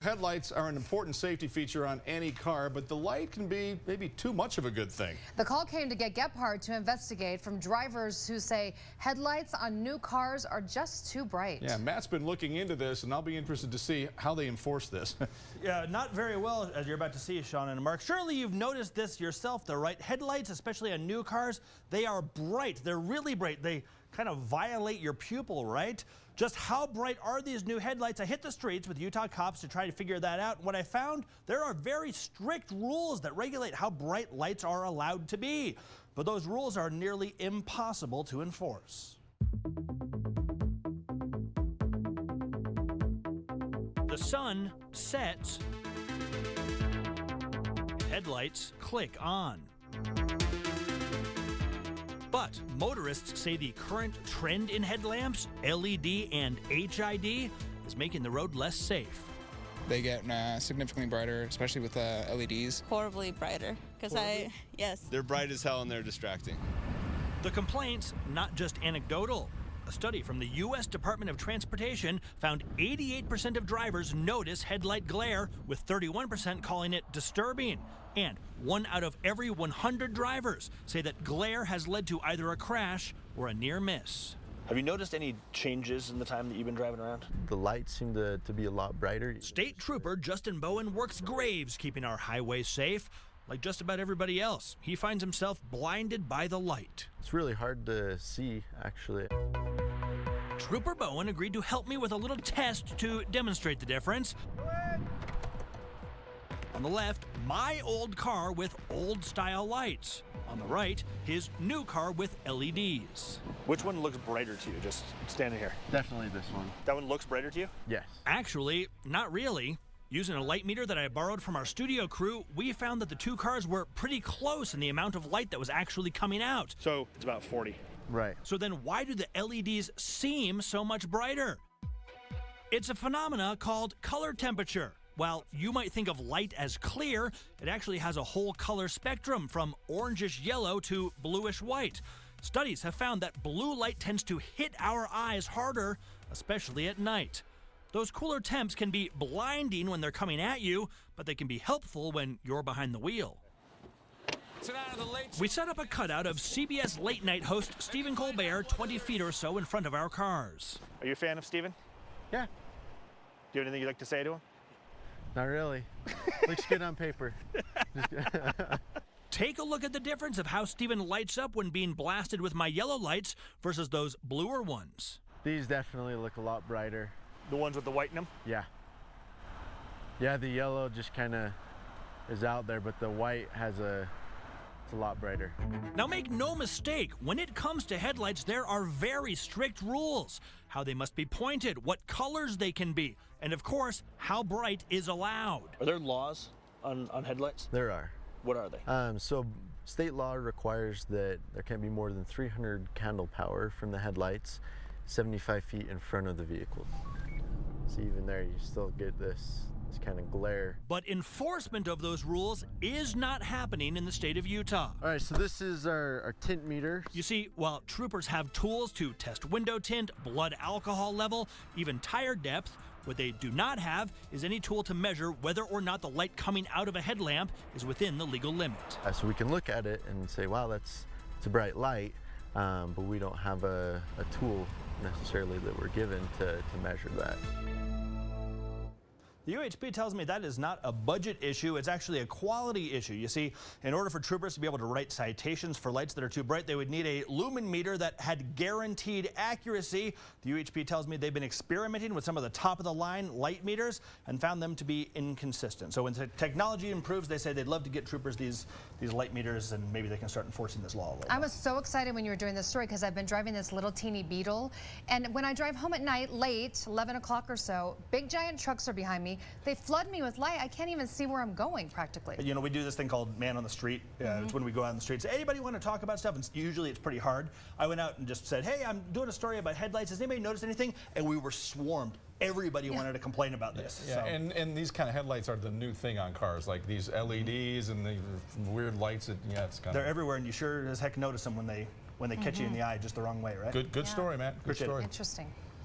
Headlights are an important safety feature on any car, but the light can be maybe too much of a good thing. The call came to get Gephardt to investigate from drivers who say headlights on new cars are just too bright. Yeah, Matt's been looking into this, and I'll be interested to see how they enforce this. Yeah, not very well, as you're about to see, Sean and Mark. Surely you've noticed this yourself, though, right? Headlights, especially on new cars, they are bright. They're really bright. They kind of violate your pupil, right? Just how bright are these new headlights? I hit the streets with Utah cops to try to figure that out. What I found, there are very strict rules that regulate how bright lights are allowed to be. But those rules are nearly impossible to enforce. The sun sets, headlights click on. But motorists say the current trend in headlamps, LED and HID, is making the road less safe. They get significantly brighter, especially with LEDs. Horribly brighter, because yes. They're bright as hell and they're distracting. The complaints, not just anecdotal. A study from the U.S. Department of Transportation found 88% of drivers notice headlight glare, with 31% calling it disturbing. And 1 out of every 100 drivers say that glare has led to either a crash or a near miss. Have you noticed any changes in the time that you've been driving around? The lights seem to be a lot brighter. State Trooper Justin Bowen works graves keeping our highways safe. Like just about everybody else, he finds himself blinded by the light. It's really hard to see, actually. Trooper Bowen agreed to help me with a little test to demonstrate the difference. On the left, my old car with old-style lights. On the right, his new car with LEDs. Which one looks brighter to you, just standing here? Definitely this one. That one looks brighter to you? Yes. Actually, not really. Using a light meter that I borrowed from our studio crew, we found that the two cars were pretty close in the amount of light that was actually coming out. So it's about 40. Right. So then why do the LEDs seem so much brighter? It's a phenomena called color temperature. While you might think of light as clear, it actually has a whole color spectrum from orangish yellow to bluish white. Studies have found that blue light tends to hit our eyes harder, especially at night. Those cooler temps can be blinding when they're coming at you, but they can be helpful when you're behind the wheel. We set up a cutout of CBS late night host Stephen Colbert 20 feet or so in front of our cars. Are you a fan of Stephen? Yeah. Do you have anything you'd like to say to him? Not really. Looks good on paper. Take a look at the difference of how Stephen lights up when being blasted with my yellow lights versus those bluer ones. These definitely look a lot brighter. The ones with the white in them? Yeah. Yeah, the yellow just kind of is out there, but the white has it's a lot brighter. Now make no mistake, when it comes to headlights, there are very strict rules. How they must be pointed, what colors they can be, and of course, how bright is allowed. Are there laws on headlights? There are. What are they? So state law requires that there can't be more than 300 candle power from the headlights 75 feet in front of the vehicle. So even there, you still get this kind of glare. But enforcement of those rules is not happening in the state of Utah. All right, so this is our tint meter. You see, while troopers have tools to test window tint, blood alcohol level, even tire depth, what they do not have is any tool to measure whether or not the light coming out of a headlamp is within the legal limit. So we can look at it and say, wow, it's a bright light, but we don't have a tool necessarily that we're given to measure that. The UHP tells me that is not a budget issue, it's actually a quality issue. You see, in order for troopers to be able to write citations for lights that are too bright, they would need a lumen meter that had guaranteed accuracy. The UHP tells me they've been experimenting with some of the top-of-the-line light meters and found them to be inconsistent. So when technology improves, they say they'd love to get troopers these light meters, and maybe they can start enforcing this law a little bit. I was so excited when you were doing this story because I've been driving this little teeny Beetle, and when I drive home at night, late, 11 o'clock or so, big giant trucks are behind me. They flood me with light. I can't even see where I'm going practically. You know, we do this thing called Man on the Street. It's when we go out on the street and say, anybody want to talk about stuff? And usually it's pretty hard. I went out and just said, hey, I'm doing a story about headlights. Has anybody noticed anything? And we were swarmed. Everybody wanted to complain about this. Yeah, so. and these kind of headlights are the new thing on cars, like these LEDs and the weird lights. It's kind They're everywhere, and you sure as heck notice them when they catch you in the eye just the wrong way, right? Good story, Matt. Good story. Interesting.